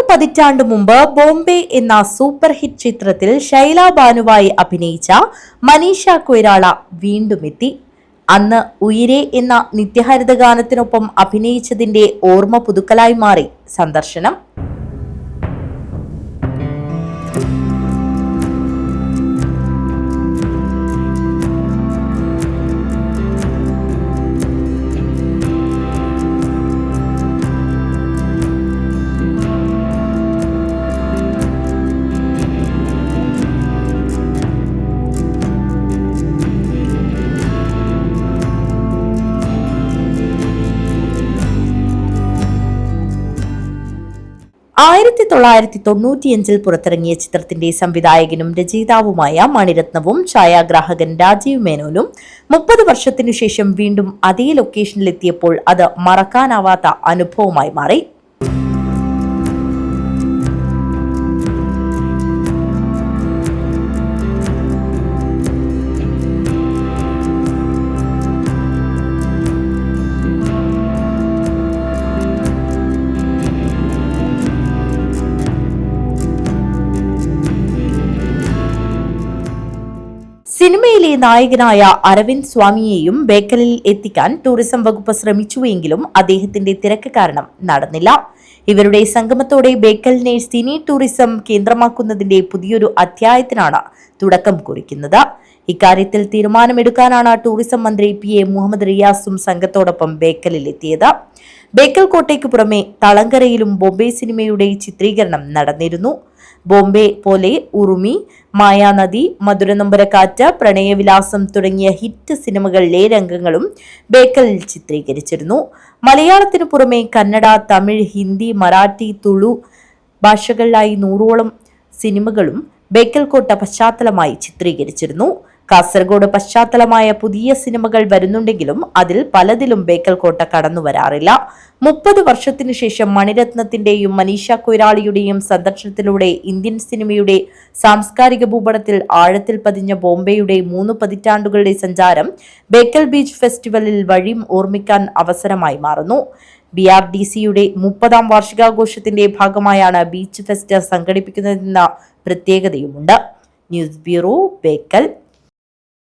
പതിറ്റാണ്ട് മുമ്പ് ബോംബെ എന്ന സൂപ്പർ ഹിറ്റ് ചിത്രത്തിൽ ശൈല ബാനുവായി അഭിനയിച്ച മനീഷ കൊയ്രാള വീണ്ടും എത്തി. അന്ന് ഉയിരേ എന്ന നിത്യഹരിത ഗാനത്തിനൊപ്പം അഭിനയിച്ചതിന്റെ ഓർമ്മ പുതുക്കലായി മാറി സന്ദർശനം. 1995 പുറത്തിറങ്ങിയ ചിത്രത്തിന്റെ സംവിധായകനും രചയിതാവുമായ മണിരത്നവും ഛായാഗ്രാഹകൻ രാജീവ് മേനോനും 30 വർഷത്തിനുശേഷം വീണ്ടും അതേ ലൊക്കേഷനിലെത്തിയപ്പോൾ അത് മറക്കാനാവാത്ത അനുഭവമായി മാറി. സിനിമയിലെ നായകനായ അരവിന്ദ് സ്വാമിയെയും ബേക്കലിൽ എത്തിക്കാൻ ടൂറിസം വകുപ്പ് ശ്രമിച്ചുവെങ്കിലും അദ്ദേഹത്തിന്റെ തിരക്ക് കാരണം നടന്നില്ല. ഇവരുടെ സംഗമത്തോടെ ബേക്കലിനെ സിനി ടൂറിസം കേന്ദ്രമാക്കുന്നതിന്റെ പുതിയൊരു അധ്യായത്തിനാണ് തുടക്കം കുറിക്കുന്നത്. ഇക്കാര്യത്തിൽ തീരുമാനമെടുക്കാനാണ് ടൂറിസം മന്ത്രി PA മുഹമ്മദ് റിയാസും സംഘത്തോടൊപ്പം ബേക്കലിൽ എത്തിയത്. ബേക്കൽ കോട്ടയ്ക്ക് പുറമെ തളങ്കരയിലും ബോംബെ സിനിമയുടെ ചിത്രീകരണം നടന്നിരുന്നു. ബോംബെ പോലെ ഉറുമി, മായാനദി, മധുരനൊമ്പരക്കാറ്റ്, പ്രണയവിലാസം തുടങ്ങിയ ഹിറ്റ് സിനിമകളിലെ രംഗങ്ങളും ബേക്കലിൽ ചിത്രീകരിച്ചിരുന്നു. മലയാളത്തിനു പുറമെ കന്നഡ, തമിഴ്, ഹിന്ദി, മറാഠി, തുളു ഭാഷകളിലായി 100ഓളം സിനിമകളും ബേക്കൽ കോട്ട പശ്ചാത്തലമായി ചിത്രീകരിച്ചിരുന്നു. കാസർഗോഡ് പശ്ചാത്തലമായ പുതിയ സിനിമകൾ വരുന്നുണ്ടെങ്കിലും അതിൽ പലതിലും ബേക്കൽ കോട്ട കടന്നുവരാറില്ല. 30 വർഷത്തിനു ശേഷം മണിരത്നത്തിന്റെയും മനീഷ കൊയ്രാളയുടെയും സന്ദർശനത്തിലൂടെ ഇന്ത്യൻ സിനിമയുടെ സാംസ്കാരിക ഭൂപടത്തിൽ ആഴത്തിൽ പതിഞ്ഞ ബോംബെയുടെ 3 പതിറ്റാണ്ടുകളുടെ സഞ്ചാരം ബേക്കൽ ബീച്ച് ഫെസ്റ്റിവലിൽ വഴി ഓർമ്മിക്കാൻ അവസരമായി മാറുന്നു. BRDCയുടെ 30ാം വാർഷികാഘോഷത്തിന്റെ ഭാഗമായാണ് ബീച്ച് ഫെസ്റ്റ് സംഘടിപ്പിക്കുന്നതെന്ന പ്രത്യേകതയുമുണ്ട്. News bureau, Bekal.